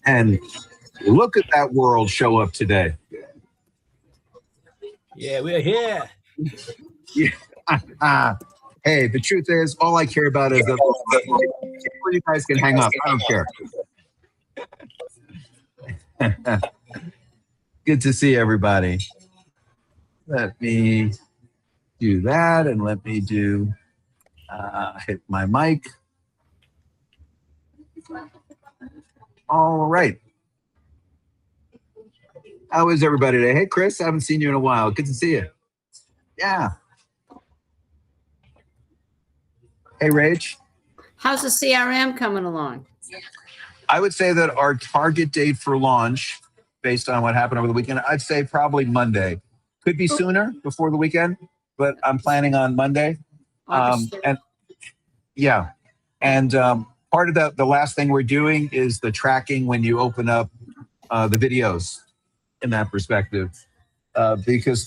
And look at that world show up today. Yeah, we're here. Yeah. Hey, the truth is, all I care about is that you guys can hang up. I don't care. Good to see everybody. Let me do that, and let me do hit my mic. All right. How is everybody today? Hey, Chris, I haven't seen you in a while. Good to see you. Yeah. Hey, Rach. How's the CRM coming along? I would say that our target date for launch, based on what happened over the weekend, I'd say probably Monday. Could be sooner, before the weekend, but I'm planning on Monday. And yeah, and part of the last thing we're doing is the tracking when you open up the videos in that perspective, because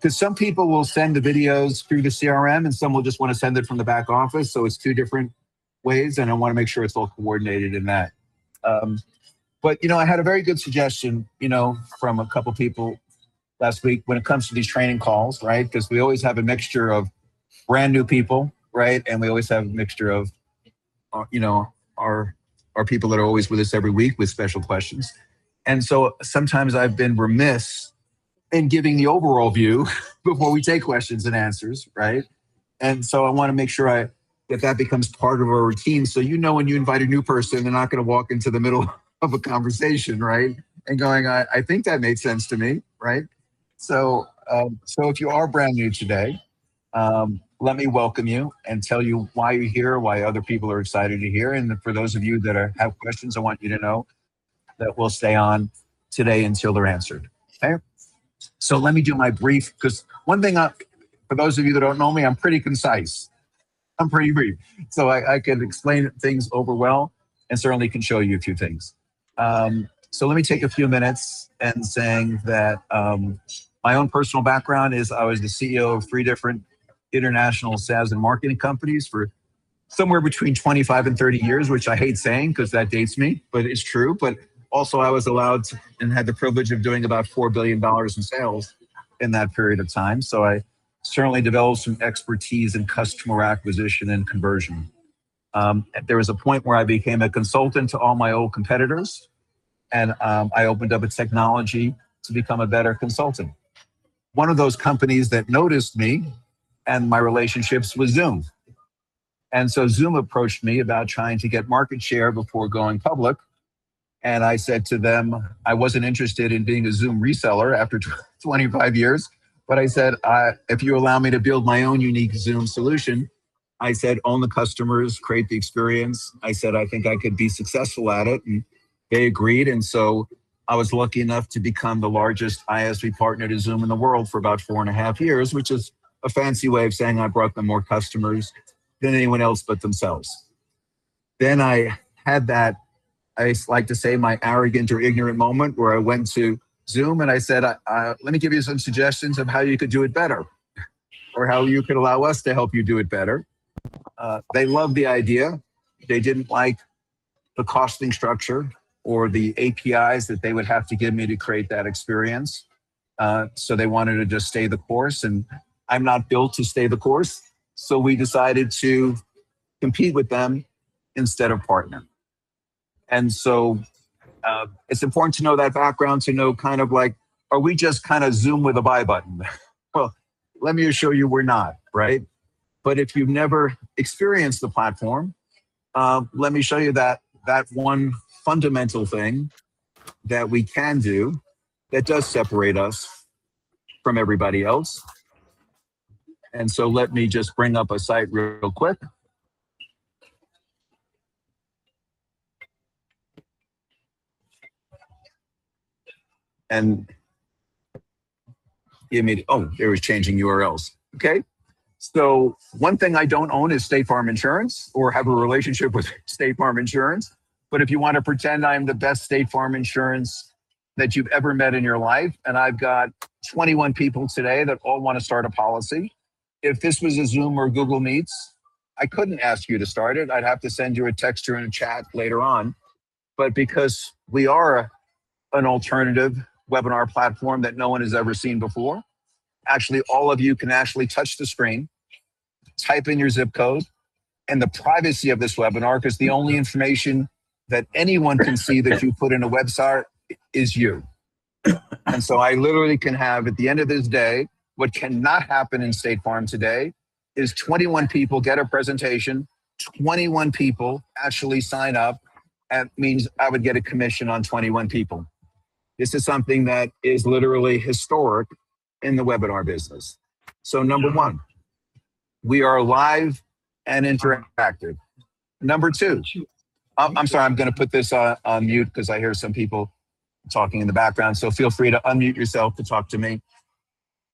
some people will send the videos through the CRM and some will just want to send it from the back office. So it's two different ways, and I want to make sure it's all coordinated in that. But, I had a very good suggestion, from a couple people last week when it comes to these training calls, right? Because we always have a mixture of brand new people, right? And we always have a mixture of, our people that are always with us every week with special questions. And so sometimes I've been remiss in giving the overall view before we take questions and answers, right? And so I want to make sure that becomes part of our routine. So, when you invite a new person, they're not going to walk into the middle of a conversation, right? And going, I think that made sense to me, right? So if you are brand new today, let me welcome you and tell you why you're here, why other people are excited to hear. And for those of you that have questions, I want you to know that we'll stay on today until they're answered, okay? So let me do my brief, because one thing, for those of you that don't know me, I'm pretty concise. I'm pretty brief. So I can explain things over well and certainly can show you a few things. So let me take a few minutes and saying that my own personal background is I was the CEO of 3 different international sales and marketing companies for somewhere between 25 and 30 years, which I hate saying because that dates me, but it's true. But also I was allowed to, and had the privilege of doing about $4 billion in sales in that period of time. So I certainly developed some expertise in customer acquisition and conversion. There was a point where I became a consultant to all my old competitors, and I opened up a technology to become a better consultant. One of those companies that noticed me and my relationships was Zoom. And so Zoom approached me about trying to get market share before going public. And I said to them, I wasn't interested in being a Zoom reseller after 25 years. But I said, if you allow me to build my own unique Zoom solution, I said, own the customers, create the experience. I said, I think I could be successful at it. And they agreed. And so I was lucky enough to become the largest ISV partner to Zoom in the world for about 4.5 years, which is a fancy way of saying I brought them more customers than anyone else but themselves. Then I had that, I like to say, my arrogant or ignorant moment where I went to Zoom and I said, let me give you some suggestions of how you could do it better, or how you could allow us to help you do it better. They loved the idea. They didn't like the costing structure or the APIs that they would have to give me to create that experience. So they wanted to just stay the course, and I'm not built to stay the course. So we decided to compete with them instead of partner. And so it's important to know that background, to know kind of like, are we just kind of Zoom with a buy button? Well, let me assure you we're not, right? But if you've never experienced the platform, let me show you that one fundamental thing that we can do that does separate us from everybody else. And so let me just bring up a site real quick. And give me, there was changing URLs. Okay. So one thing I don't own is State Farm Insurance or have a relationship with State Farm Insurance. But if you want to pretend I'm the best State Farm Insurance that you've ever met in your life, and I've got 21 people today that all want to start a policy. If this was a Zoom or Google Meets, I couldn't ask you to start it. I'd have to send you a text or in a chat later on. But because we are an alternative webinar platform that no one has ever seen before, actually all of you can actually touch the screen, type in your zip code, and the privacy of this webinar, because the only information that anyone can see that you put in a website is you. And so I literally can have, at the end of this day, what cannot happen in State Farm today is 21 people get a presentation, 21 people actually sign up, and means I would get a commission on 21 people. This is something that is literally historic in the webinar business. So number one, we are live and interactive. Number two, I'm sorry, I'm going to put this on mute because I hear some people talking in the background. So feel free to unmute yourself to talk to me.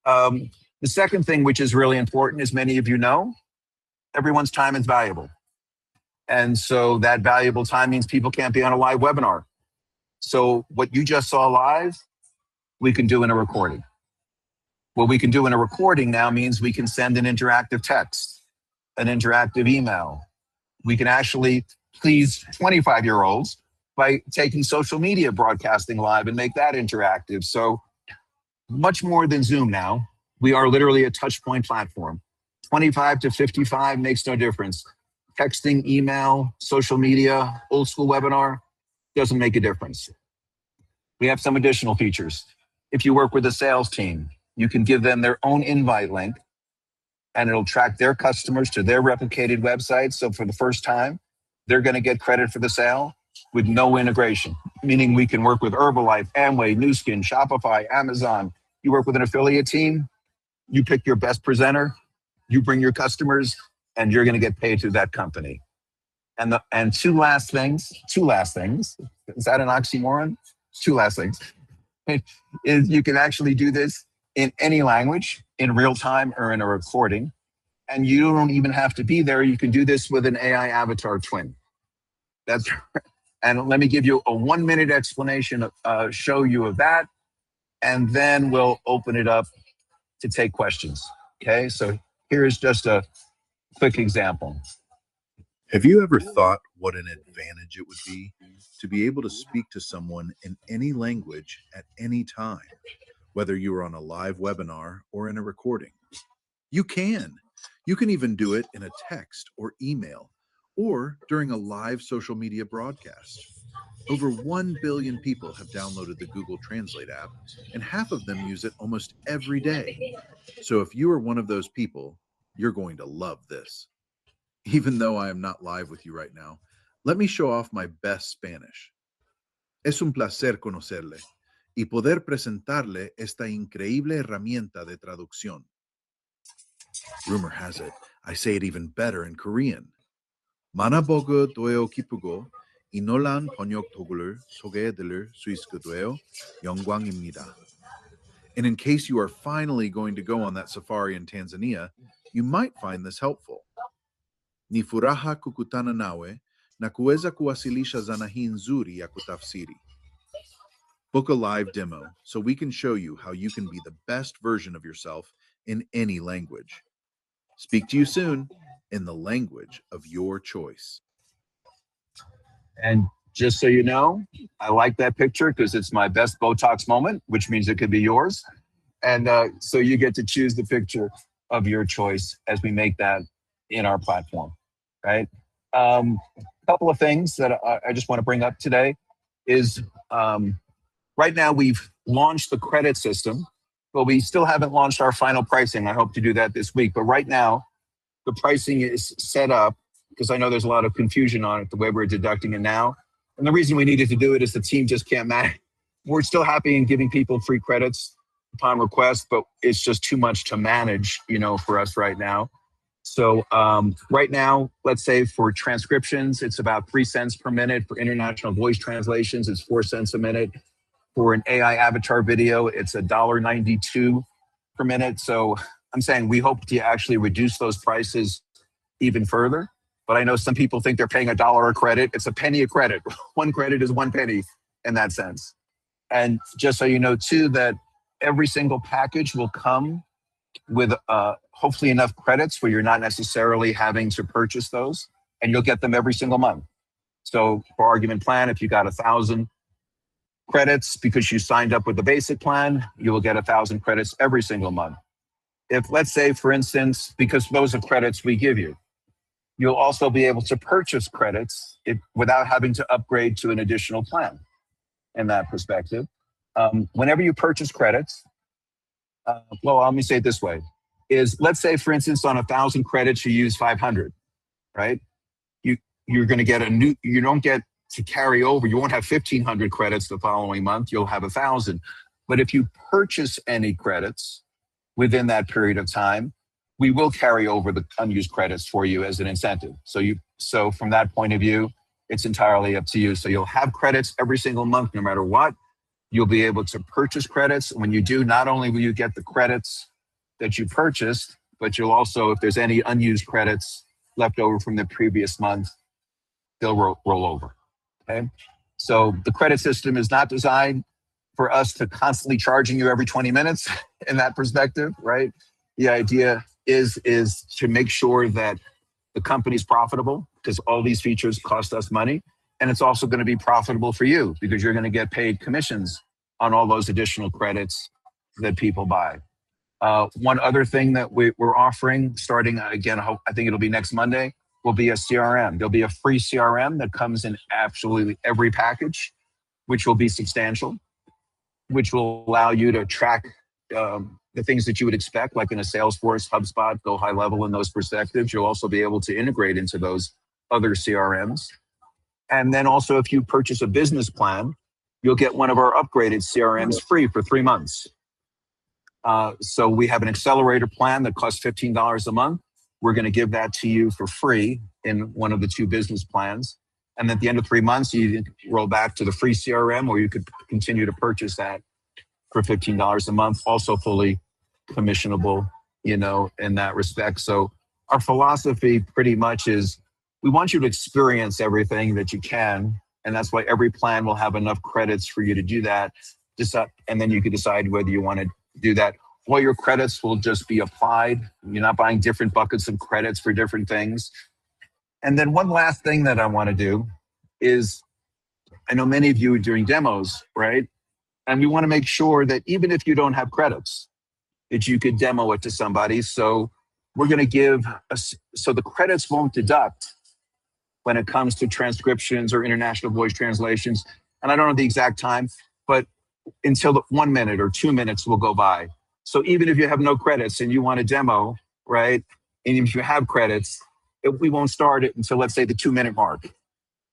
The second thing, which is really important, as many of you know, everyone's time is valuable. And so that valuable time means people can't be on a live webinar. So what you just saw live, we can do in a recording. What we can do in a recording now means we can send an interactive text, an interactive email. We can actually please 25-year-olds by taking social media broadcasting live and make that interactive. So much more than Zoom now. We are literally a touch point platform. 25 to 55 makes no difference. Texting, email, social media, old school webinar, doesn't make a difference. We have some additional features. If you work with a sales team, you can give them their own invite link and it'll track their customers to their replicated website. So for the first time, they're going to get credit for the sale with no integration, meaning we can work with Herbalife, Amway, Nu Skin, Shopify, Amazon. You work with an affiliate team, you pick your best presenter, you bring your customers, and you're going to get paid through that company. And two last things. Is that an oxymoron? Two last things. Is you can actually do this in any language, in real time or in a recording. And you don't even have to be there. You can do this with an AI avatar twin. And let me give you a 1-minute explanation, show you of that. And then we'll open it up to take questions. Okay, so here's just a quick example. Have you ever thought what an advantage it would be able to speak to someone in any language at any time, whether you are on a live webinar or in a recording? You can. You can even do it in a text or email or during a live social media broadcast. Over 1 billion people have downloaded the Google Translate app, and half of them use it almost every day. So if you are one of those people, you're going to love this. Even though I am not live with you right now, let me show off my best Spanish. Es un placer conocerle y poder presentarle esta increíble herramienta de traducción. Rumor has it, I say it even better in Korean. Manabogu doyo kipugo inolan 번역 도구를 소개해드릴 수 있게 되어 영광입니다. And in case you are finally going to go on that safari in Tanzania, you might find this helpful. Ni furaha kukutana nawe na kuweza kuwasilisha zana hii nzuri ya kutafsiri. Book a live demo so we can show you how you can be the best version of yourself in any language. Speak to you soon in the language of your choice. And just so you know, I like that picture because it's my best Botox moment, which means it could be yours. And so you get to choose the picture of your choice as we make that in our platform, right? A couple of things that I just want to bring up today is right now we've launched the credit system, but we still haven't launched our final pricing. I hope to do that this week. But right now, the pricing is set up because I know there's a lot of confusion on it, the way we're deducting it now. And the reason we needed to do it is the team just can't manage. We're still happy in giving people free credits upon request, but it's just too much to manage, for us right now. So right now, let's say for transcriptions, it's about 3 cents per minute. For international voice translations, it's 4 cents a minute. For an AI avatar video, it's $1.92 per minute. So I'm saying we hope to actually reduce those prices even further. But I know some people think they're paying $1 a credit. It's a penny a credit. 1 credit is 1 penny in that sense. And just so you know too, that every single package will come with hopefully enough credits where you're not necessarily having to purchase those, and you'll get them every single month. So for argument plan, if you got 1,000 credits because you signed up with the basic plan, you will get 1,000 credits every single month. If, let's say, for instance, because those are credits we give you, you'll also be able to purchase credits without having to upgrade to an additional plan. In that perspective, whenever you purchase credits, well, let me say it this way, is let's say, for instance, on 1,000 credits, you use 500, right? You're going to get you don't get to carry over. You won't have 1,500 credits the following month. You'll have 1,000. But if you purchase any credits within that period of time, we will carry over the unused credits for you as an incentive. So from that point of view, it's entirely up to you. So you'll have credits every single month, no matter what. You'll be able to purchase credits. When you do, not only will you get the credits that you purchased, but you'll also, if there's any unused credits left over from the previous month, they'll roll over, okay? So the credit system is not designed for us to constantly charging you every 20 minutes in that perspective, right? The idea is to make sure that the company's profitable, because all these features cost us money. And it's also going to be profitable for you because you're going to get paid commissions on all those additional credits that people buy. One other thing that we're offering, starting again, I think it'll be next Monday, will be a CRM. There'll be a free CRM that comes in absolutely every package, which will be substantial, which will allow you to track the things that you would expect, like in a Salesforce, HubSpot, Go High Level in those perspectives. You'll also be able to integrate into those other CRMs. And then also, if you purchase a business plan, you'll get one of our upgraded CRMs free for 3 months. So we have an accelerator plan that costs $15 a month. We're going to give that to you for free in one of the 2 business plans. And at the end of 3 months, you can roll back to the free CRM, or you could continue to purchase that for $15 a month, also fully commissionable, in that respect. So our philosophy pretty much is we want you to experience everything that you can. And that's why every plan will have enough credits for you to do that. And then you can decide whether you want to do that. All your credits will just be applied. You're not buying different buckets of credits for different things. And then one last thing that I want to do is, I know many of you are doing demos, right? And we want to make sure that even if you don't have credits, that you could demo it to somebody. So we're going to so the credits won't deduct when it comes to transcriptions or international voice translations. And I don't know the exact time, but until 1 minute or 2 minutes will go by. So even if you have no credits and you want a demo, right? And if you have credits, we won't start it until, let's say, the 2-minute mark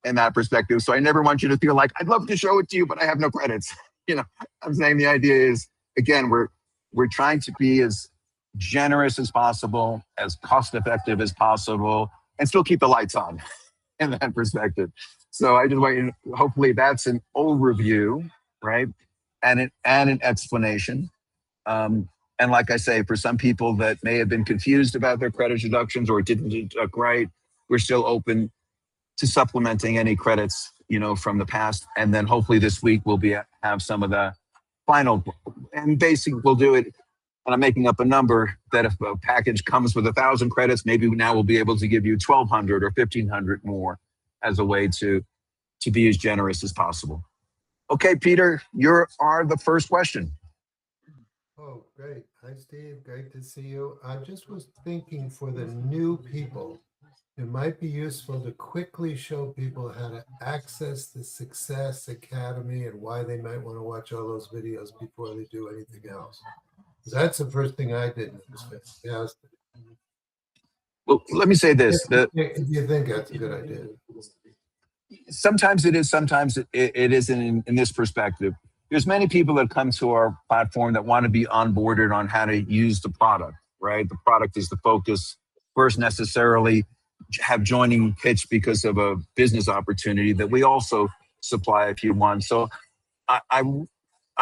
in that perspective. So I never want you to feel like, I'd love to show it to you, but I have no credits. I'm saying the idea is, again, we're trying to be as generous as possible, as cost effective as possible, and still keep the lights on in that perspective. So I just want you to, hopefully that's an overview, right? And an explanation. And like I say, for some people that may have been confused about their credit deductions or didn't deduct right, we're still open to supplementing any credits, from the past. And then hopefully this week we'll have some of the final, and basically we'll do it, and I'm making up a number, that if a package comes with 1,000 credits, maybe now we'll be able to give you 1,200 or 1,500 more as a way to be as generous as possible. Okay, Peter, you are the first question. Oh, great. Hi, Steve. Great to see you. I just was thinking, for the new people, it might be useful to quickly show people how to access the Success Academy and why they might want to watch all those videos before they do anything else. That's the first thing I did in this video. Well, let me say this. If you think that's a good idea. Sometimes it is, sometimes it isn't in this perspective. There's many people that come to our platform that want to be onboarded on how to use the product, right? The product is the focus. First, necessarily have joining Pxch because of a business opportunity that we also supply if you want. So I'm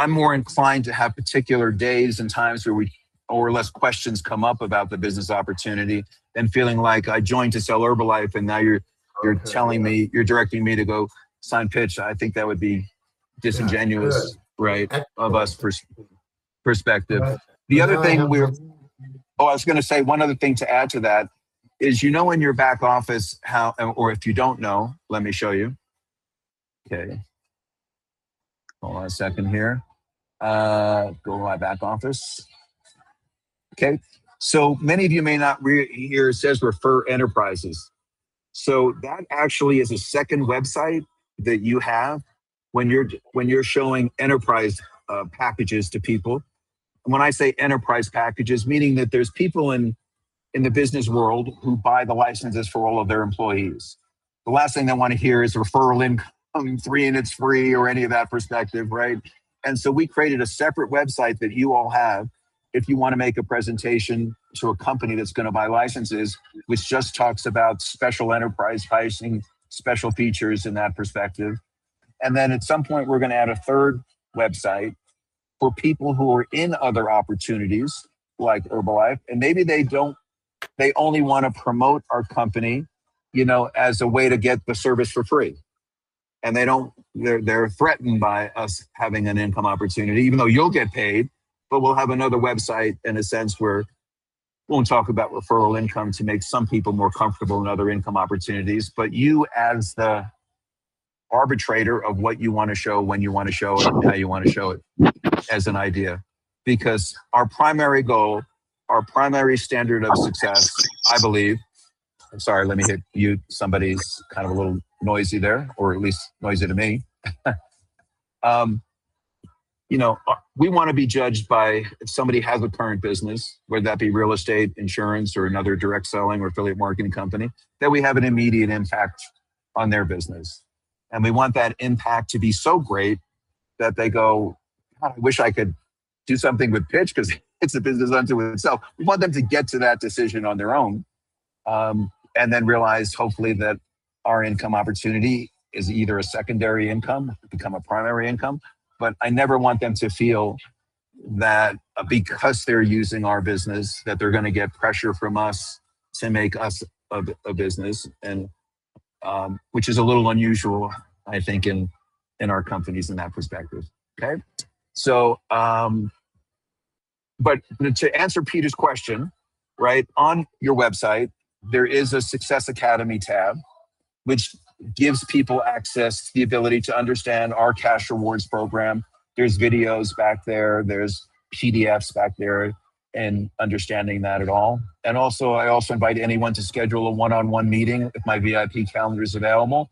more inclined to have particular days and times where or less questions come up about the business opportunity than feeling like I joined to sell Herbalife and now you're telling me, you're directing me to go sign Pxch. I think that would be disingenuous, right, of us perspective. The other thing Oh, I was going to say one other thing to add to that is, you know, in your back office, how, or if you don't know, let me show you. Okay. Hold on a second here. Go to my back office. Okay. So many of you may not hear it says refer enterprises. So that actually is a second website that you have when you're showing enterprise packages to people. And when I say enterprise packages, meaning that there's people in the business world who buy the licenses for all of their employees. The last thing they want to hear is referral income 3 and it's free or any of that perspective, right? And so we created a separate website that you all have if you want to make a presentation to a company that's going to buy licenses, which just talks about special enterprise pricing, special features in that perspective. And then at some point, we're going to add a third website for people who are in other opportunities like Herbalife, and maybe they only want to promote our company, you know, as a way to get the service for free. And they're threatened by us having an income opportunity, even though you'll get paid, but we'll have another website in a sense where we won't talk about referral income to make some people more comfortable in other income opportunities, but you as the arbitrator of what you want to show, when you want to show it, how you want to show it as an idea. Because our primary goal, our primary standard of success, I believe, I'm sorry, let me hit you. Somebody's kind of a little noisy there, or at least noisy to me. You know, we want to be judged by if somebody has a current business, whether that be real estate, insurance, or another direct selling or affiliate marketing company, that we have an immediate impact on their business. And we want that impact to be so great that they go, God, I wish I could do something with Pxch because it's a business unto itself. We want them to get to that decision on their own, and then realize hopefully that our income opportunity is either a secondary income, become a primary income. But I never want them to feel that because they're using our business, that they're going to get pressure from us to make us a business, and which is a little unusual, I think, in our companies in that perspective. Okay, so but to answer Peter's question, right, on your website there is a Success Academy tab, which gives people access to the ability to understand our cash rewards program. There's videos back there, there's PDFs back there, and understanding that at all. And also, I also invite anyone to schedule a one-on-one meeting if my VIP calendar is available.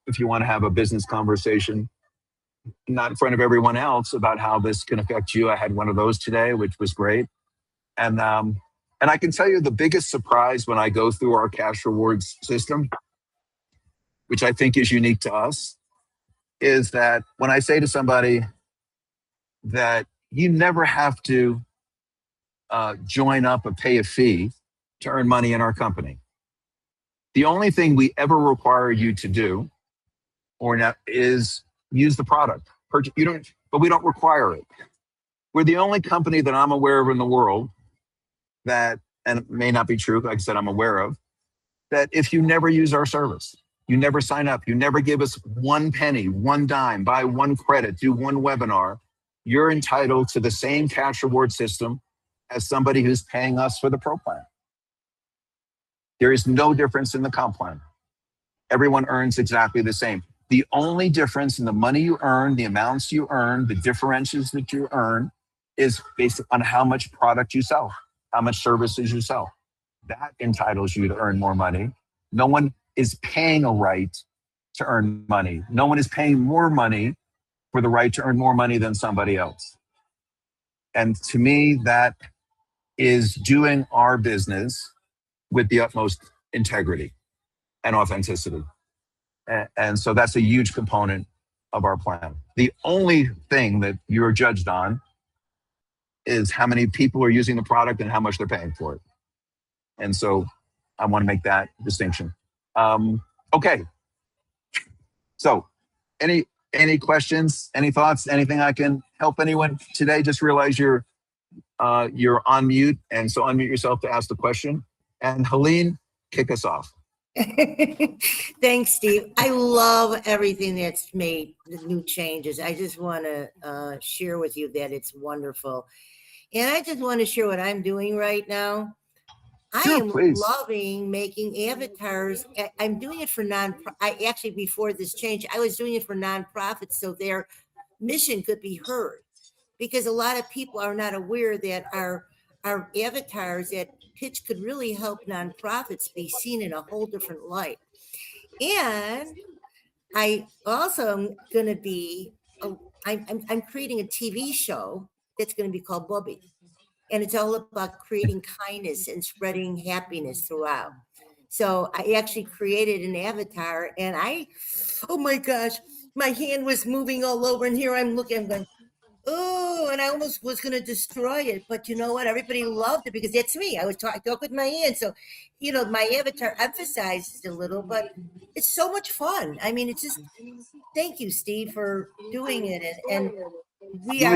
If you want to have a business conversation, not in front of everyone else, about how this can affect you. I had one of those today, which was great. And I can tell you the biggest surprise when I go through our cash rewards system, which I think is unique to us, is that when I say to somebody that you never have to join up or pay a fee to earn money in our company. The only thing we ever require you to do is use the product. But we don't require it. We're the only company that I'm aware of in the world that, and it may not be true, like I said, I'm aware of, that if you never use our service, you never sign up, you never give us 1 penny, 1 dime, buy 1 credit, do 1 webinar, you're entitled to the same cash reward system as somebody who's paying us for the pro plan. There is no difference in the comp plan. Everyone earns exactly the same. The only difference in the money you earn, the amounts you earn, the differentials that you earn is based on how much product you sell, how much services you sell. That entitles you to earn more money. No one is paying a right to earn money. No one is paying more money for the right to earn more money than somebody else. And to me, that is doing our business with the utmost integrity and authenticity. And so that's a huge component of our plan. The only thing that you're judged on is how many people are using the product and how much they're paying for it. And so I want to make that distinction. Okay. So any questions, any thoughts, anything I can help anyone today? Just realize you're on mute, and so unmute yourself to ask the question. And Helene, kick us off. Thanks, Steve. I love everything that's made, the new changes. I just want to share with you that it's wonderful. And I just want to share what I'm doing right now. I Sure, am please. loving making avatars. I'm doing it for I actually, before this change, I was doing it for nonprofits so their mission could be heard. Because a lot of people are not aware that our avatars at Pitch could really help nonprofits be seen in a whole different light. And I also am going to be, I'm creating a TV show that's going to be called Bubby. And it's all about creating kindness and spreading happiness throughout. So I actually created an avatar and oh my gosh, my hand was moving all over. And here I'm looking, I'm going, oh, and I almost was going to destroy it. But you know what? Everybody loved it because that's me. I talk with my hand. So, my avatar emphasizes a little, but it's so much fun. I mean, it's just, thank you, Steve, for doing it. And we are.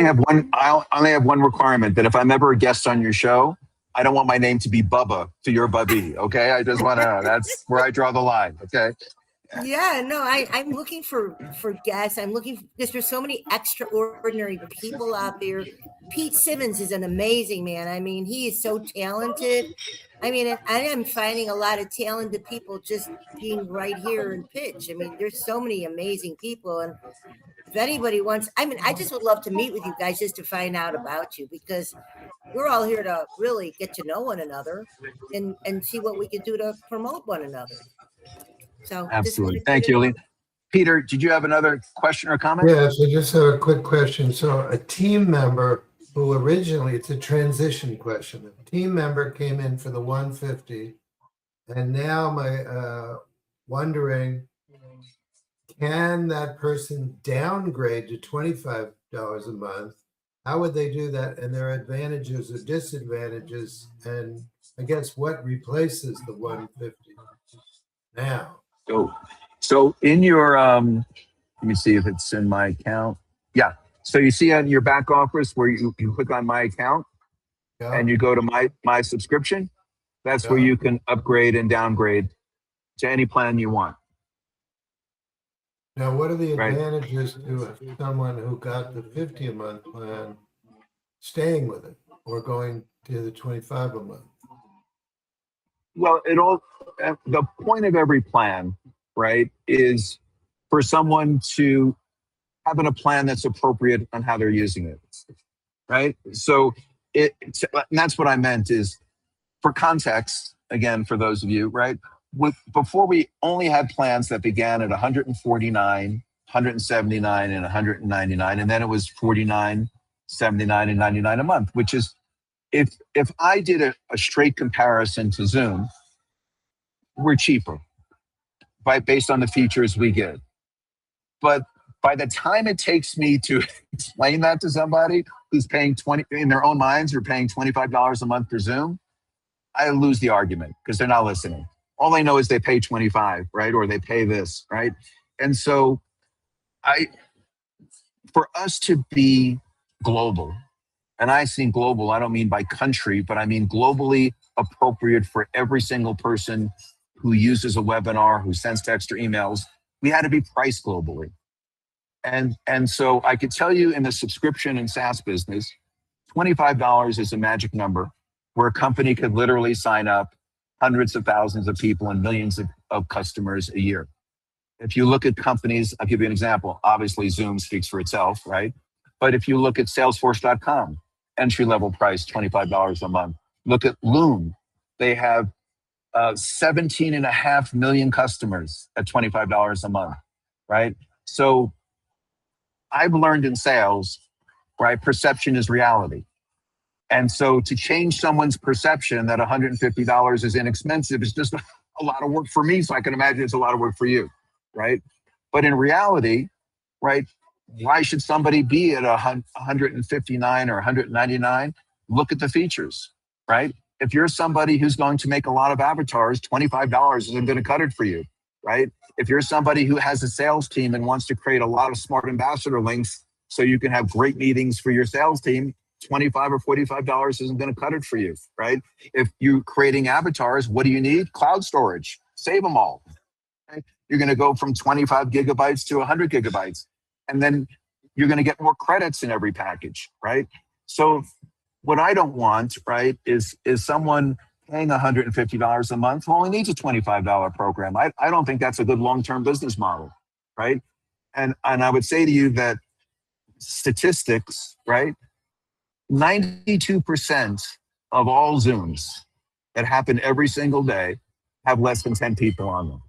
I only have one requirement, that if I'm ever a guest on your show, I don't want my name to be Bubba to your Bubby. Okay. I just want to, that's where I draw the line. Okay. Yeah, no, I'm looking for guests. I'm looking because there's so many extraordinary people out there. Pete Simmons is an amazing man. I mean, he is so talented. I mean, I am finding a lot of talented people just being right here in Pitch. I mean, there's so many amazing people. And if anybody wants, I mean, I just would love to meet with you guys just to find out about you because we're all here to really get to know one another and see what we can do to promote one another. So Absolutely. Thank you, Lee. Peter, did you have another question or comment? Yes, I just have a quick question. So a team member who originally, it's a transition question. A team member came in for the 150 and now wondering, can that person downgrade to $25 a month? How would they do that? And their advantages or disadvantages? And I guess what replaces the 150 now? So in your, let me see if it's in my account. Yeah. So you see on your back office where you click on my account and you go to my subscription. That's where you can upgrade and downgrade to any plan you want. Now, what are the advantages to someone who got the 50 a month plan staying with it or going to the 25 a month? Well, the point of every plan, right, is for someone to have a plan that's appropriate on how they're using it, right? So and that's what I meant is, for context, again, for those of you, right, before we only had plans that began at 149, 179, and 199, and then it was 49, 79, and 99 a month, which is, if I did a straight comparison to Zoom, we're cheaper, based on the features we get. But by the time it takes me to explain that to somebody who's paying in their own minds, are paying $25 a month for Zoom, I lose the argument because they're not listening. All they know is they pay 25, right? Or they pay this, right? And so for us to be global, and I think global, I don't mean by country, but I mean globally appropriate for every single person who uses a webinar, who sends text or emails, we had to be priced globally. And so I could tell you in the subscription and SaaS business, $25 is a magic number where a company could literally sign up hundreds of thousands of people and millions of customers a year. If you look at companies, I'll give you an example. Obviously, Zoom speaks for itself, right? But if you look at Salesforce.com, entry-level price, $25 a month. Look at Loom. They have 17.5 million customers at $25 a month, right? So I've learned in sales, right, perception is reality. And so to change someone's perception that $150 is inexpensive is just a lot of work for me. So I can imagine it's a lot of work for you, right? But in reality, right, why should somebody be at 159 or 199? Look at the features, right? If you're somebody who's going to make a lot of avatars, $25 isn't going to cut it for you, right? If you're somebody who has a sales team and wants to create a lot of smart ambassador links so you can have great meetings for your sales team, $25 or $45 isn't going to cut it for you, right? If you're creating avatars, what do you need? Cloud storage. Save them all. Right? You're going to go from 25 gigabytes to 100 gigabytes. And then you're going to get more credits in every package, right? So what I don't want, right, is someone paying $150 a month who only needs a $25 program. I don't think that's a good long-term business model, right? And I would say to you that statistics, right, 92% of all Zooms that happen every single day have less than 10 people on them.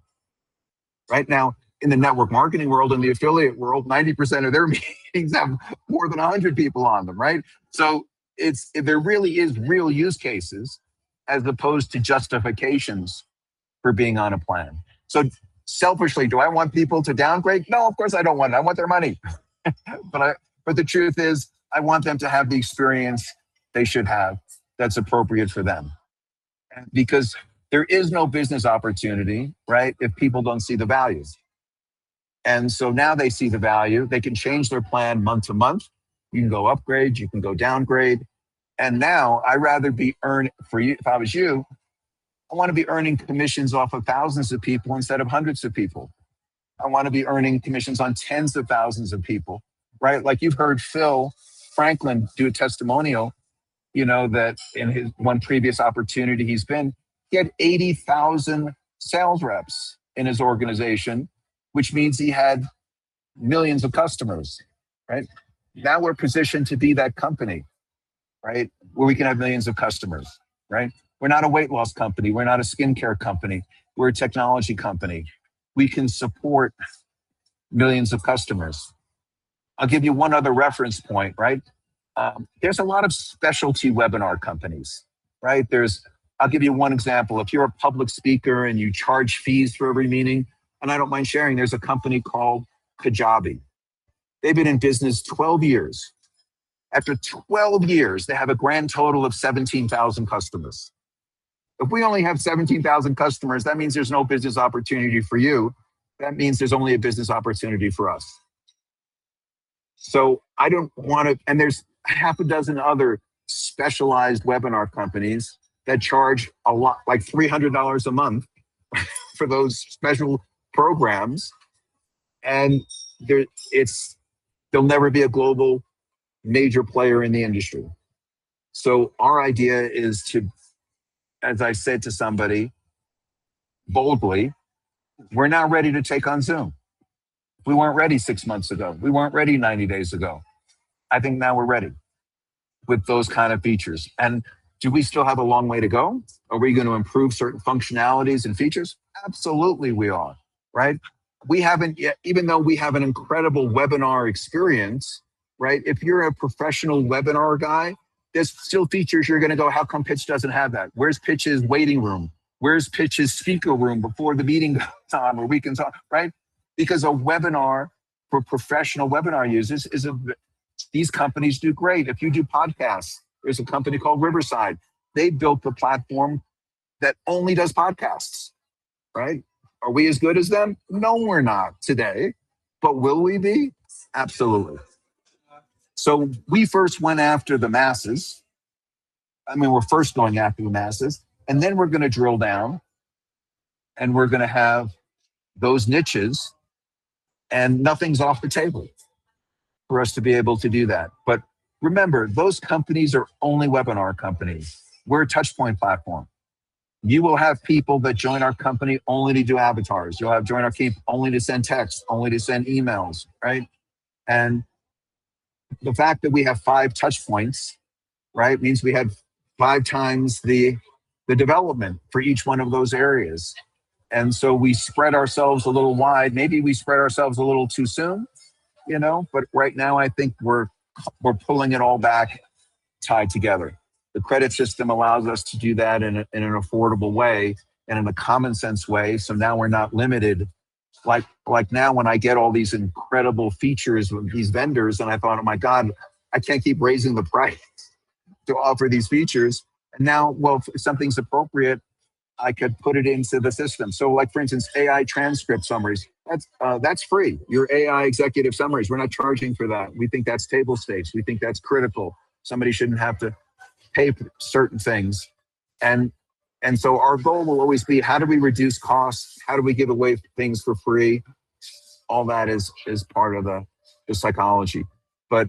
Right now, in the network marketing world and the affiliate world, 90% of their meetings have more than 100 people on them, right? So there really is real use cases as opposed to justifications for being on a plan. So selfishly, do I want people to downgrade? No, of course I don't want it. I want their money. But the truth is, I want them to have the experience they should have that's appropriate for them. Because there is no business opportunity, right, if people don't see the value. And so now they see the value. They can change their plan month to month. You can go upgrade, you can go downgrade. And now I'd rather be for you, if I was you, I want to be earning commissions off of thousands of people instead of hundreds of people. I want to be earning commissions on tens of thousands of people, right? Like you've heard Phil Franklin do a testimonial, that in his one previous opportunity he had 80,000 sales reps in his organization, which means he had millions of customers, right? Now we're positioned to be that company, right? Where we can have millions of customers, right? We're not a weight loss company. We're not a skincare company. We're a technology company. We can support millions of customers. I'll give you one other reference point, right? There's a lot of specialty webinar companies, right? I'll give you one example. If you're a public speaker and you charge fees for every meeting, and I don't mind sharing, there's a company called Kajabi. They've been in business 12 years. After 12 years, they have a grand total of 17,000 customers. If we only have 17,000 customers, that means there's no business opportunity for you. That means there's only a business opportunity for us. So I don't want to, and there's half a dozen other specialized webinar companies that charge a lot, like $300 a month for those special programs. And they'll never be a global major player in the industry. So our idea is to, as I said to somebody boldly, we're now ready to take on Zoom. We weren't ready 6 months ago. We weren't ready 90 days ago. I think now we're ready with those kind of features. And do we still have a long way to go? Are we going to improve certain functionalities and features? Absolutely we are, right? We haven't yet, even though we have an incredible webinar experience, right? If you're a professional webinar guy, there's still features you're going to go, how come Pxch doesn't have that? Where's Pxch's waiting room? Where's Pxch's speaker room before the meeting goes on, where we can talk, right? Because a webinar for professional webinar users these companies do great. If you do podcasts, there's a company called Riverside. They built the platform that only does podcasts, right? Are we as good as them? No, we're not today, but will we be? Absolutely. So we first went after the masses. We're first going after the masses, and then we're going to drill down and we're going to have those niches, and nothing's off the table for us to be able to do that. But remember, those companies are only webinar companies. We're a touchpoint platform. You will have people that join our company only to do avatars. You'll have join our team only to send text, only to send emails, right? And the fact that we have 5 touch points, right, means we had 5 times the development for each one of those areas. And so we spread ourselves a little wide. Maybe we spread ourselves a little too soon, but right now I think we're pulling it all back, tied together. The credit system allows us to do that in an affordable way and in a common sense way. So now we're not limited. Like now when I get all these incredible features with these vendors, and I thought, oh my God, I can't keep raising the price to offer these features. And now, well, if something's appropriate, I could put it into the system. So like, for instance, AI transcript summaries, that's free. Your AI executive summaries, we're not charging for that. We think that's table stakes. We think that's critical. Somebody shouldn't have to pay for certain things. And so our goal will always be, how do we reduce costs? How do we give away things for free? All that is part of the psychology. But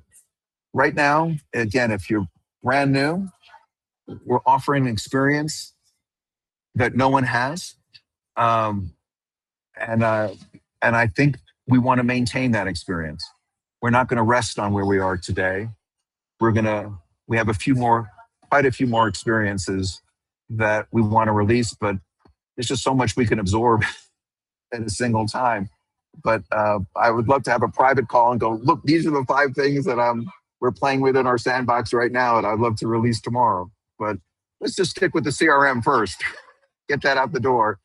right now, again, if you're brand new. We're offering an experience that no one has. And I think we want to maintain that experience. We're not going to rest on where we are today. We have quite a few more experiences that we want to release, but there's just so much we can absorb at a single time. But I would love to have a private call and go, look, these are the 5 things that we're playing with in our sandbox right now, and I'd love to release tomorrow. But let's just stick with the CRM first, get that out the door,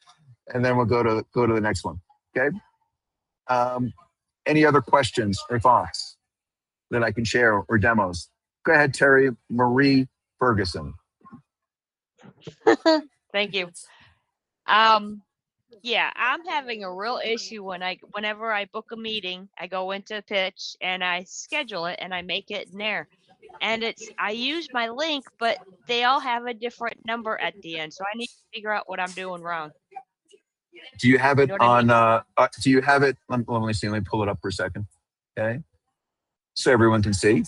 and then we'll go to the next one. Okay. Any other questions or thoughts that I can share or demos? Go ahead, Terry Marie Ferguson. Thank you. Yeah, I'm having a real issue whenever I book a meeting, I go into Pxch and I schedule it and I make it in there. And I use my link, but they all have a different number at the end. So I need to figure out what I'm doing wrong. Do you have it You know what I on, do you have it, let me see, let me pull it up for a second. Okay. So everyone can see.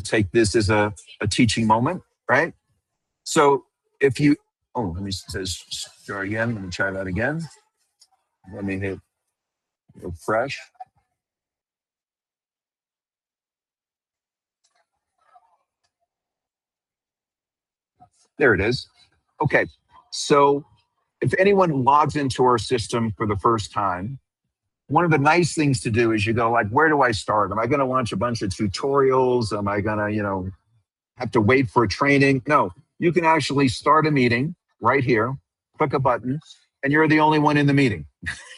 Take this as a teaching moment, right? So if you, let me start again. Let me try that again. Let me hit refresh. There it is. Okay. So if anyone logs into our system for the first time, one of the nice things to do is you go like, where do I start? Am I going to launch a bunch of tutorials? Am I going to, have to wait for a training? No, you can actually start a meeting right here, click a button, and you're the only one in the meeting,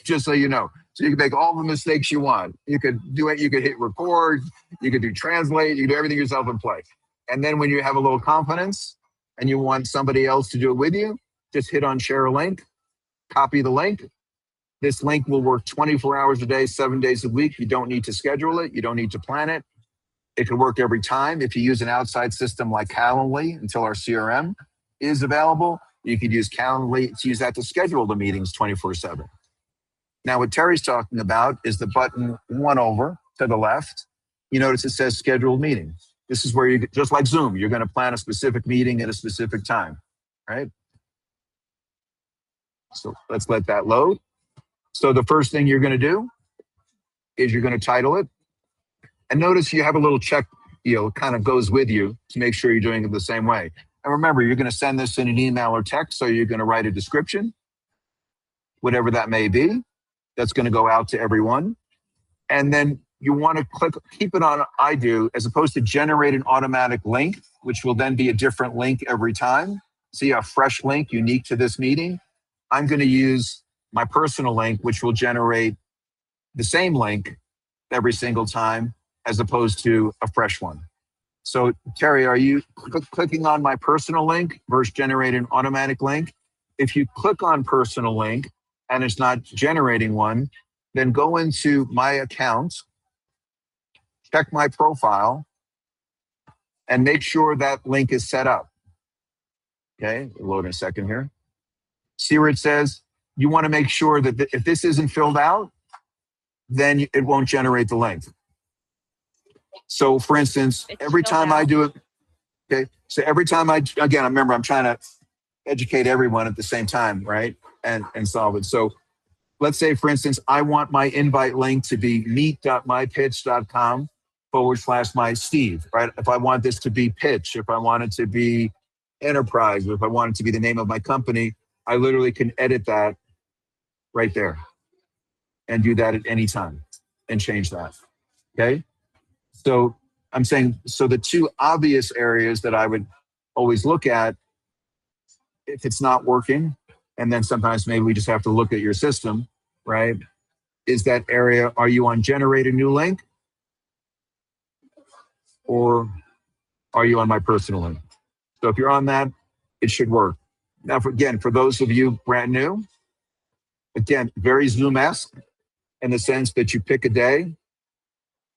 just so you know. So you can make all the mistakes you want. You could do it. You could hit record. You could do translate. You can do everything yourself and play. And then when you have a little confidence and you want somebody else to do it with you, just hit on share a link, copy the link. This link will work 24 hours a day, 7 days a week. You don't need to schedule it. You don't need to plan it. It can work every time. If you use an outside system like Calendly until our CRM is available, you could use Calendly to use that to schedule the meetings 24/7. Now, what Terry's talking about is the button one over to the left. You notice it says scheduled meeting. This is where you, just like Zoom, you're going to plan a specific meeting at a specific time, right? So let's let that load. So the first thing you're going to do is you're going to title it. And notice you have a little check, kind of goes with you to make sure you're doing it the same way. And remember, you're going to send this in an email or text, so you're going to write a description, whatever that may be. That's going to go out to everyone. And then you want to keep it on I do, as opposed to generate an automatic link, which will then be a different link every time. See a fresh link unique to this meeting. I'm going to use my personal link, which will generate the same link every single time, as opposed to a fresh one. So Terry, are you clicking on my personal link versus generate an automatic link? If you click on personal link and it's not generating one, then go into my account, check my profile, and make sure that link is set up. Okay, load in a second here. See where it says, you want to make sure that if this isn't filled out, then it won't generate the link. So for instance, every time I do it, okay, so every time again, remember, I'm trying to educate everyone at the same time, right? And solve it. So let's say, for instance, I want my invite link to be meet.mypitch.com/my-Steve, right? If I want this to be Pxch, if I want it to be enterprise, or if I want it to be the name of my company, I literally can edit that right there and do that at any time and change that, okay? So I'm saying, so the two obvious areas that I would always look at if it's not working, and then sometimes maybe we just have to look at your system, right? Is that area, are you on generate a new link? Or are you on my personal link? So if you're on that, it should work. Now, for those of you brand new, again, very Zoom-esque in the sense that you pick a day,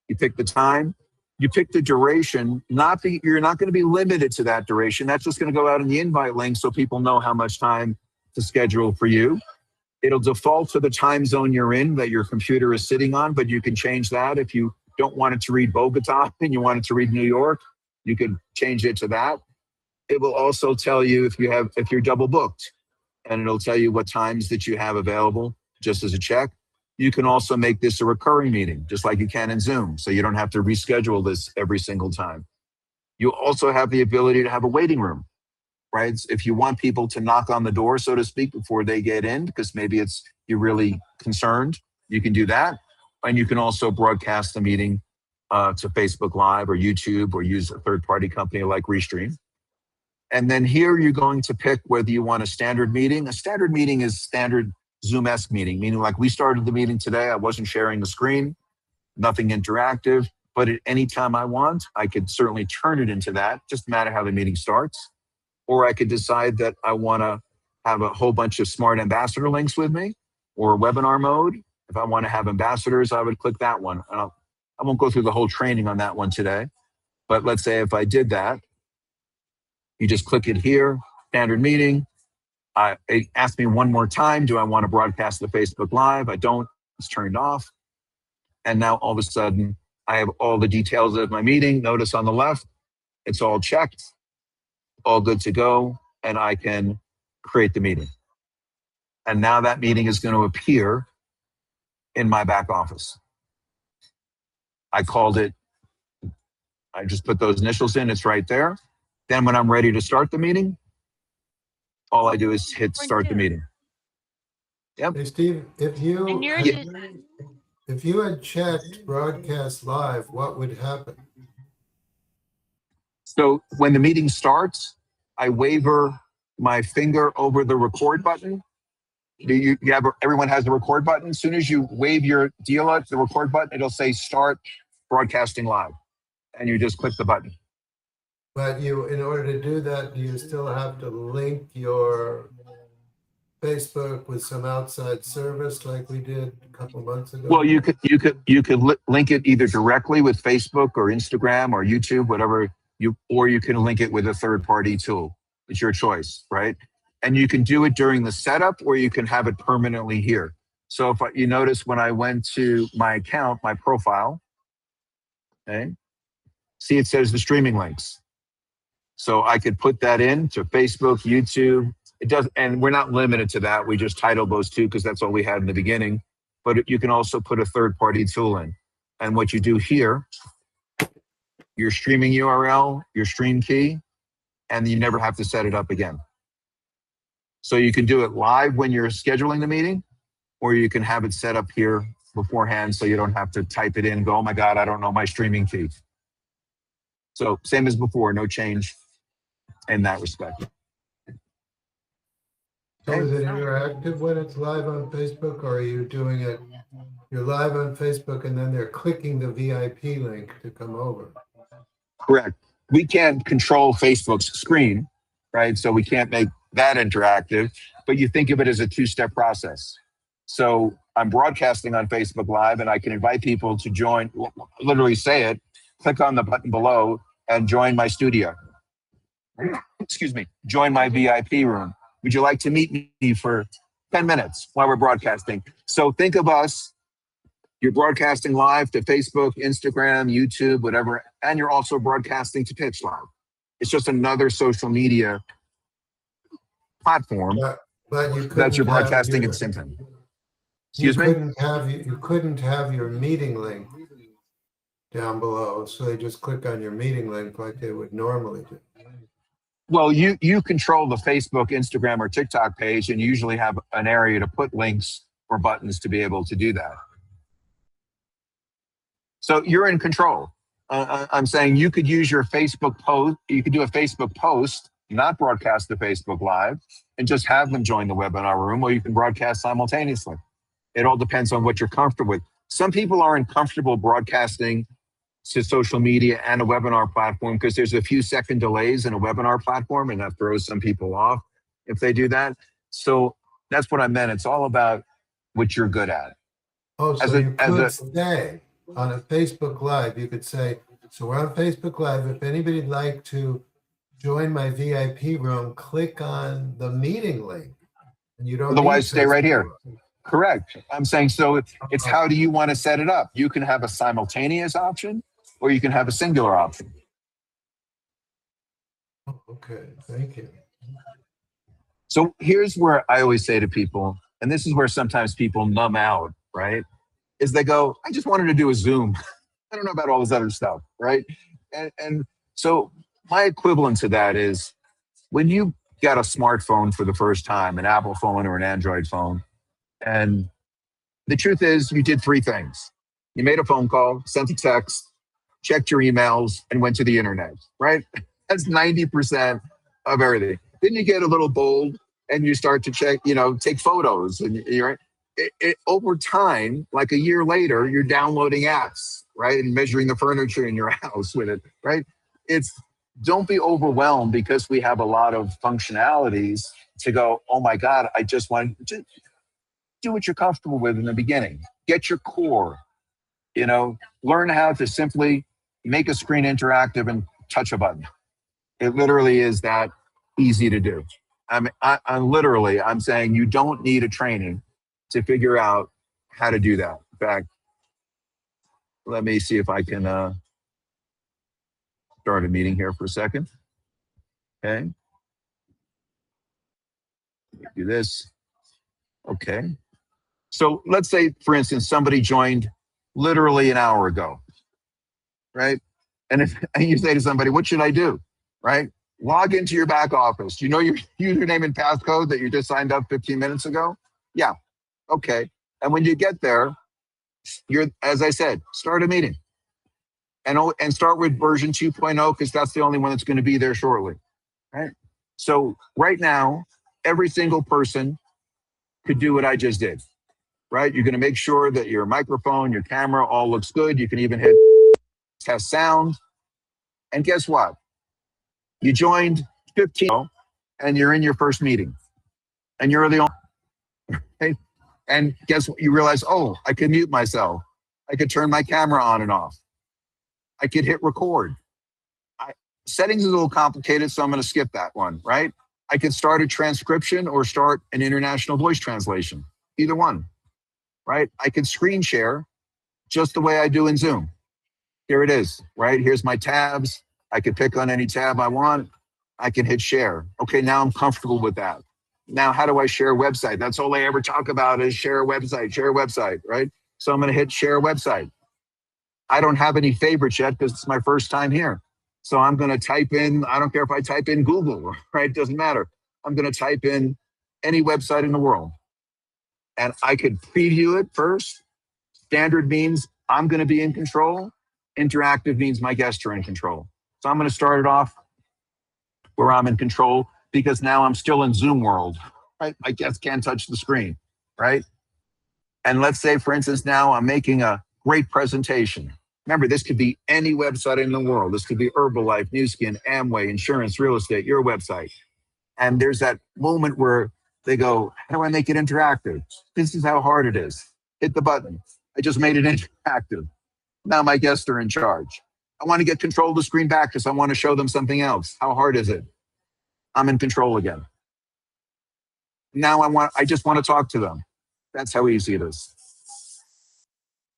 you pick the time, you pick the duration. You're not going to be limited to that duration. That's just going to go out in the invite link so people know how much time to schedule for you. It'll default to the time zone you're in that your computer is sitting on, but you can change that. If you don't want it to read Bogota and you want it to read New York, You could change it to that. It will also tell you if you're double booked, and it'll tell you what times that you have available just as a check. You can also make this a recurring meeting, just like you can in Zoom. So you don't have to reschedule this every single time. You also have the ability to have a waiting room, right? If you want people to knock on the door, so to speak, before they get in, because maybe you're really concerned, you can do that. And you can also broadcast the meeting to Facebook Live or YouTube, or use a third-party company like Restream. And then here you're going to pick whether you want a standard meeting. A standard meeting is standard Zoom-esque meeting, meaning like we started the meeting today, I wasn't sharing the screen, nothing interactive, but at any time I want, I could certainly turn it into that, just no matter how the meeting starts. Or I could decide that I want to have a whole bunch of smart ambassador links with me, or webinar mode. If I want to have ambassadors, I would click that one. I won't go through the whole training on that one today, but let's say if I did that, you just click it here, standard meeting. It asks me one more time, do I want to broadcast the Facebook Live? I don't, it's turned off. And now all of a sudden, I have all the details of my meeting. Notice on the left, it's all checked, all good to go, and I can create the meeting. And now that meeting is going to appear in my back office. I just put those initials in, it's right there. Then when I'm ready to start the meeting, all I do is hit start the meeting. Yep. Hey, Steve, And yours if you had checked broadcast live, what would happen? So when the meeting starts, I waver my finger over the record button. Everyone has the record button. As soon as you wave your deal at the record button, it'll say start broadcasting live. And you just click the button. But in order to do that, do you still have to link your Facebook with some outside service like we did a couple months ago? Well, you could link it either directly with Facebook or Instagram or YouTube, whatever or you can link it with a third-party tool. It's your choice, right? And you can do it during the setup, or you can have it permanently here. So if you notice when I went to my account, my profile, okay, see it says the streaming links. So I could put that in to Facebook, YouTube. It does, and we're not limited to that. We just titled those two because that's all we had in the beginning. But you can also put a third-party tool in. And what you do here, your streaming URL, your stream key, and you never have to set it up again. So you can do it live when you're scheduling the meeting, or you can have it set up here beforehand so you don't have to type it in and go, oh my God, I don't know my streaming key. So same as before, no change in that respect. So is it interactive when it's live on Facebook, or are you doing it, you're live on Facebook and then they're clicking the VIP link to come over? Correct. We can't control Facebook's screen, right? So we can't make that interactive, but you think of it as a two-step process. So I'm broadcasting on Facebook Live and I can invite people to join, literally say it, click on the button below and join my studio. Excuse me, join my VIP room. Would you like to meet me for 10 minutes while we're broadcasting? So think of us, you're broadcasting live to Facebook, Instagram, YouTube, whatever, and you're also broadcasting to Pxch Live. It's just another social media platform But you that you're couldn't broadcasting have at the same time. you Excuse me? couldn't have your meeting link down below, so they just click on your meeting link like they would normally do. Well, you control the Facebook, Instagram, or TikTok page, and you usually have an area to put links or buttons to be able to do that. So you're in control. I'm saying you could use your Facebook post. You could do a Facebook post, not broadcast to Facebook Live, and just have them join the webinar room, or you can broadcast simultaneously. It all depends on what you're comfortable with. Some people aren't comfortable broadcasting to social media and a webinar platform because there's a few second delays in a webinar platform, and that throws some people off if they do that. So that's what I meant. It's all about what you're good at. Oh, so you could say on a Facebook Live, you could say, so we're on Facebook Live. If anybody'd like to join my VIP room, click on the meeting link. And you don't otherwise stay right here. Room. Correct. I'm saying, so it's how do you want to set it up? You can have a simultaneous option, or you can have a singular option. Oh, okay, thank you. So here's where I always say to people, and this is where sometimes people numb out, right? Is they go, I just wanted to do a Zoom. I don't know about all this other stuff, right? And so my equivalent to that is when you got a smartphone for the first time, an Apple phone or an Android phone, and the truth is you did three things. You made a phone call, sent a text, checked your emails, and went to the internet, right? That's 90% of everything. Then you get a little bold and you start to check, take photos. And you're over time, like a year later, you're downloading apps, right? And measuring the furniture in your house with it, right? Don't be overwhelmed because we have a lot of functionalities to go, oh my God, I just want to do what you're comfortable with in the beginning. Get your core, learn how to simply make a screen interactive and touch a button. It literally is that easy to do. I'm saying you don't need a training to figure out how to do that. In fact, let me see if I can start a meeting here for a second. Okay. Do this. Okay. So let's say, for instance, somebody joined literally an hour ago, right? And you say to somebody, what should I do, right? Log into your back office. You know your username and passcode that you just signed up 15 minutes ago? Yeah, okay. And when you get there, as I said, start a meeting. And start with version 2.0 because that's the only one that's going to be there shortly, right? So right now, every single person could do what I just did, right? You're going to make sure that your microphone, your camera all looks good. You can even hit test sound. And guess what? You joined 15 and you're in your first meeting and you're the only, okay? And guess what? You realize, oh, I could mute myself. I could turn my camera on and off. I could hit record. Settings is a little complicated, so I'm going to skip that one, right? I could start a transcription or start an international voice translation, either one, right? I could screen share just the way I do in Zoom. Here it is, right? Here's my tabs. I could pick on any tab I want. I can hit share. Okay, now I'm comfortable with that. Now, how do I share a website? That's all I ever talk about is share a website, right? So I'm going to hit share a website. I don't have any favorites yet because it's my first time here. So I'm going to type in, I don't care if I type in Google, right? Doesn't matter. I'm going to type in any website in the world. And I could preview it first. Standard means I'm going to be in control. Interactive means my guests are in control. So I'm going to start it off where I'm in control because now I'm still in Zoom world, right? My guests can't touch the screen, right? And let's say, for instance, now I'm making a great presentation. Remember, this could be any website in the world. This could be Herbalife, Nu Skin, Amway, insurance, real estate, your website. And there's that moment where they go, how do I make it interactive? This is how hard it is. Hit the button. I just made it interactive. Now my guests are in charge. I want to get control of the screen back because I want to show them something else. How hard is it? I'm in control again. Now I just want to talk to them. That's how easy it is.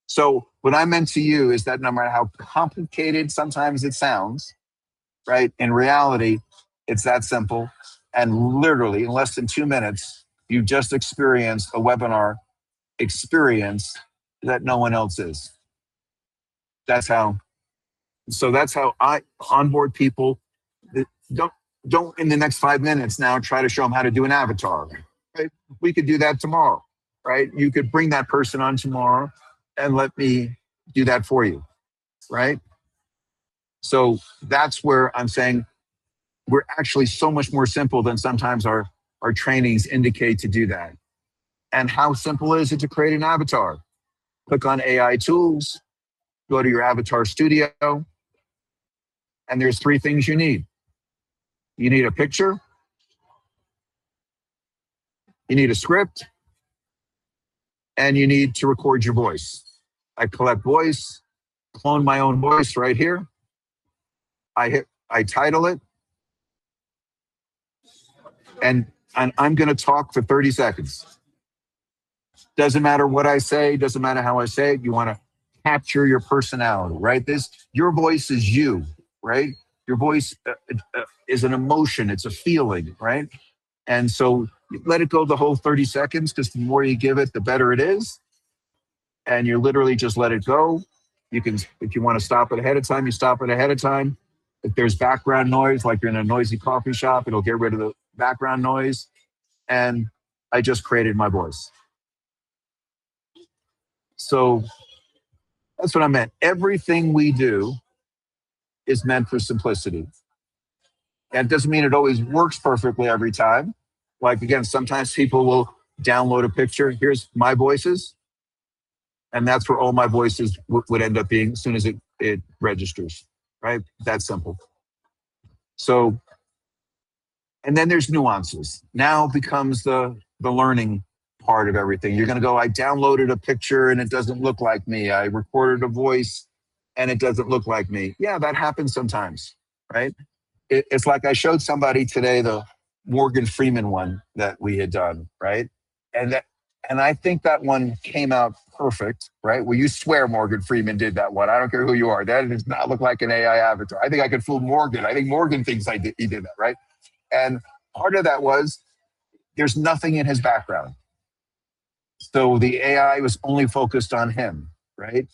So what I meant to you is that no matter how complicated sometimes it sounds, right? In reality, it's that simple. And literally in less than 2 minutes, you've just experienced a webinar experience that no one else is. That's how I onboard people. Don't in the next 5 minutes now try to show them how to do an avatar, right? We could do that tomorrow, right? You could bring that person on tomorrow and let me do that for you, right? So that's where I'm saying we're actually so much more simple than sometimes our trainings indicate to do that. And how simple is it to create an avatar? Click on AI tools, go to your avatar studio, and there's 3 things you need. You need a picture, you need a script, and you need to record your voice. I collect voice, clone my own voice right here. I title it, and I'm going to talk for 30 seconds. Doesn't matter what I say, doesn't matter how I say it. You want to capture your personality, right? Your voice is you, right? Your voice is an emotion. It's a feeling, right? And so you let it go the whole 30 seconds, because the more you give it, the better it is. And you literally just let it go. You can, if you want to stop it ahead of time, you stop it ahead of time. If there's background noise, like you're in a noisy coffee shop, it'll get rid of the background noise. And I just created my voice. So that's what I meant. Everything we do is meant for simplicity. And it doesn't mean it always works perfectly every time. Like, again, sometimes people will download a picture. Here's my voices. And that's where all my voices would end up being as soon as it registers, right? That's simple. So, and then there's nuances. Now becomes the learning part of everything. You're going to go, I downloaded a picture and it doesn't look like me. I recorded a voice and it doesn't look like me. Yeah, that happens sometimes, right? It's like I showed somebody today the Morgan Freeman one that we had done, right? And I think that one came out perfect, right? Well, you swear Morgan Freeman did that one. I don't care who you are. That does not look like an AI avatar. I think I could fool Morgan. I think Morgan thinks he did that, right? And part of that was there's nothing in his background. So the AI was only focused on him, right?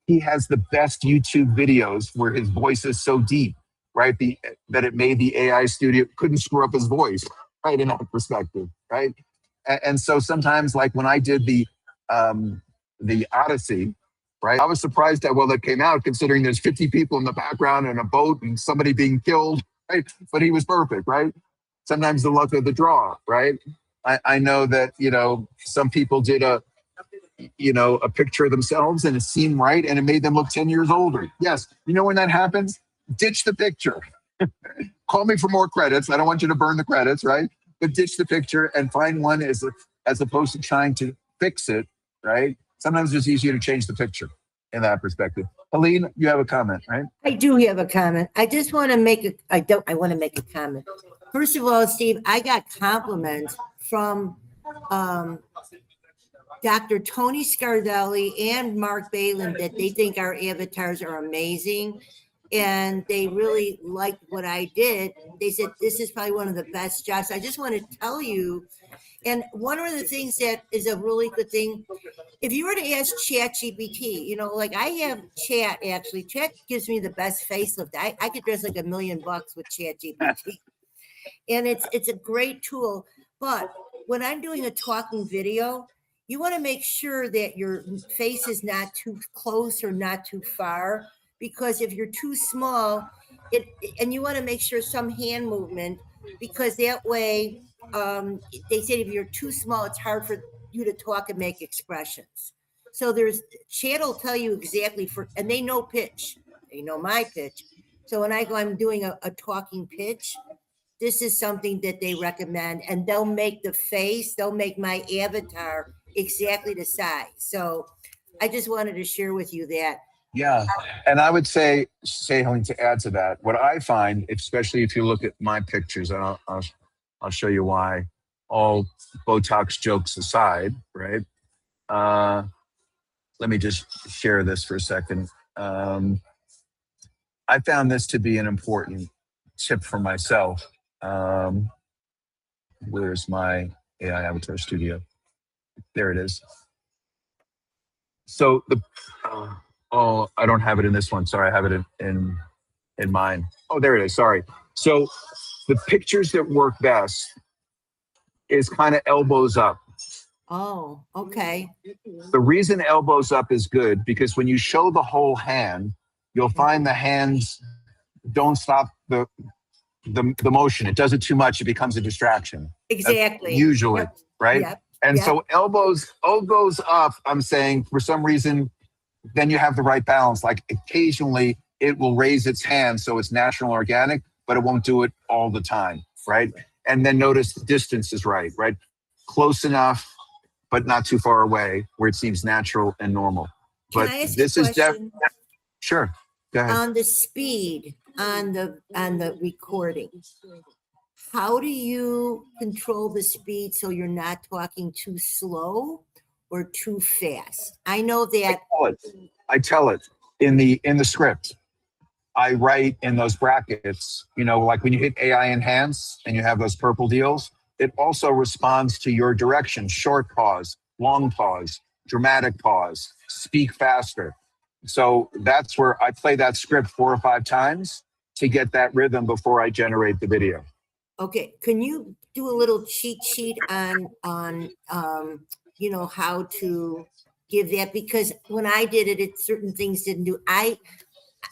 He has the best YouTube videos where his voice is so deep, right? That it made the AI studio couldn't screw up his voice, right? In that perspective, right? And so sometimes, like when I did the Odyssey, right? I was surprised how well that came out, considering there's 50 people in the background and a boat and somebody being killed, right? But he was perfect, right? Sometimes the luck of the draw, right? I know that, some people did a picture of themselves and it seemed right and it made them look 10 years older. Yes. You know when that happens? Ditch the picture. Call me for more credits. I don't want you to burn the credits, right? But ditch the picture and find one as opposed to trying to fix it, right? Sometimes it's easier to change the picture in that perspective. Helene, you have a comment, right? I do have a comment. I just want to make I want to make a comment. First of all, Steve, I got compliments from Dr. Tony Scardelli and Mark Balin that they think our avatars are amazing. And they really liked what I did. They said, this is probably one of the best jobs. I just want to tell you. And one of the things that is a really good thing, if you were to ask ChatGPT, like I have Chat, actually, Chat gives me the best facelift. I could dress like $1 million with ChatGPT. And it's a great tool. But when I'm doing a talking video, you want to make sure that your face is not too close or not too far, because if you're too small, and you want to make sure some hand movement, because that way, they said if you're too small, it's hard for you to talk and make expressions. So Chat will tell you exactly and they know pitch. They know my pitch. So when I'm doing a talking pitch, this is something that they recommend, and they'll make they'll make my avatar exactly the size. So I just wanted to share with you that. Yeah. And I would say, Helene, to add to that, what I find, especially if you look at my pictures, and I'll show you why, all Botox jokes aside, right? Let me just share this for a second. I found this to be an important tip for myself. Where's my AI Avatar Studio? There it is. So I don't have it in this one. Sorry, I have it in mine. Oh, there it is. Sorry. So the pictures that work best is kind of elbows up. Oh, okay. The reason elbows up is good because when you show the whole hand, you'll find the hands don't stop the motion. It does it too much, it becomes a distraction. Exactly. Usually, Yep. right? Yep. And so elbows up, I'm saying, for some reason, then you have the right balance. Like occasionally it will raise its hand so it's natural and organic, but it won't do it all the time, right? And then notice the distance is right? Close enough, but not too far away where it seems natural and normal. Can I ask you a question? Sure. Go ahead. On the speed on the recording, how do you control the speed so you're not talking too slow or too fast? I know that I tell it in the script. I write in those brackets, you know, like when you hit AI enhance and you have those purple deals, it also responds to your direction, short pause, long pause, dramatic pause, speak faster. So that's where I play that script 4 or 5 times to get that rhythm before I generate the video. Okay, can you do a little cheat sheet on you know, how to give that? Because when I did it, certain things didn't do.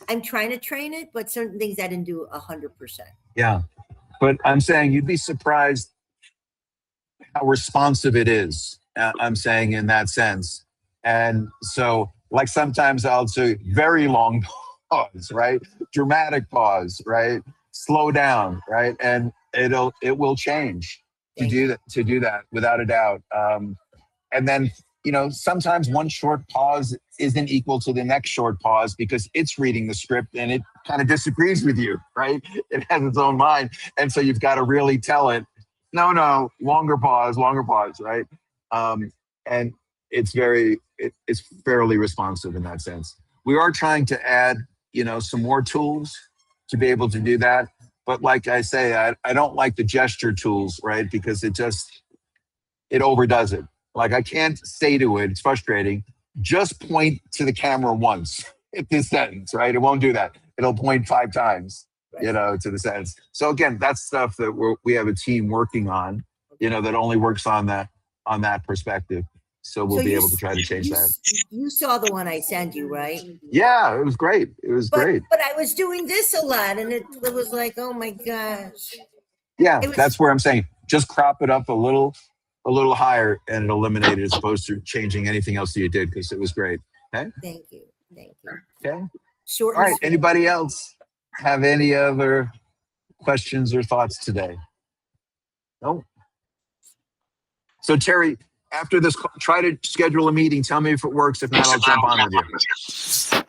I'm trying to train it, but certain things I didn't do 100%. Yeah. But I'm saying you'd be surprised how responsive it is. I'm saying in that sense. And so, like, sometimes I'll say very long pause, right? Dramatic pause, right? Slow down, right? And it will change to do that without a doubt. And then, you know, sometimes one short pause isn't equal to the next short pause because it's reading the script and it kind of disagrees with you, right? It has its own mind. And so you've got to really tell it, no, longer pause, right? And it's it's fairly responsive in that sense. We are trying to add, you know, some more tools to be able to do that. But like I say, I don't like the gesture tools, right? Because it overdoes it. Like, I can't say to it, it's frustrating, just point to the camera once at this sentence, right? It won't do that. It'll point 5 times, you know, to the sentence. So again, that's stuff that we have a team working on, you know, that only works on that perspective. So we'll be able to try to change that. You saw the one I sent you, right? Yeah, it was great. It was great. But I was doing this a lot, and it was like, oh my gosh. Yeah, that's where I'm saying, just crop it up a little higher and it eliminated as opposed to changing anything else that you did, because it was great. Okay. Thank you. Okay. Short. All right. Anybody else have any other questions or thoughts today? No. So Terry, after this, try to schedule a meeting. Tell me if it works. If not, I'll jump on with you.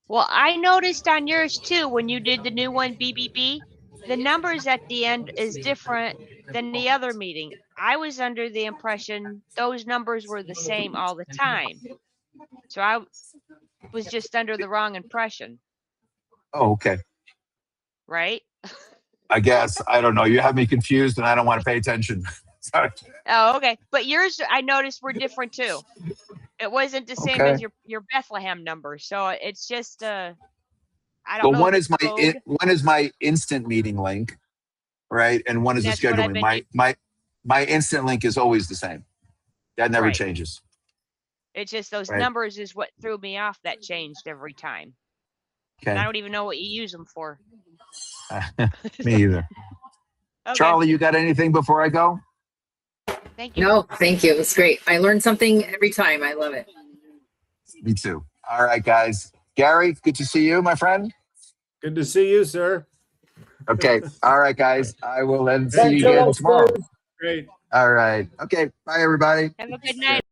Well, I noticed on yours too, when you did the new one, BBB, the numbers at the end is different than the other meeting. I was under the impression those numbers were the same all the time. So I was just under the wrong impression. Oh, okay. Right? I guess. I don't know. You have me confused and I don't want to pay attention. Sorry. Oh, okay. But yours, I noticed, were different too. It wasn't the same as your Bethlehem number. So it's just I don't know. One is my instant meeting link, right? And one is a scheduling. My instant link is always the same. That never changes. It's just those numbers is what threw me off. That changed every time. Okay. And I don't even know what you use them for. Me either. Okay. Charlie, you got anything before I go? Thank you. No, thank you. It's great. I learn something every time. I love it. Me too. All right, guys. Gary, good to see you, my friend. Good to see you, sir. Okay. All right, guys. I will then see you again tomorrow. Great. All right. Okay. Bye, everybody. Have a good night.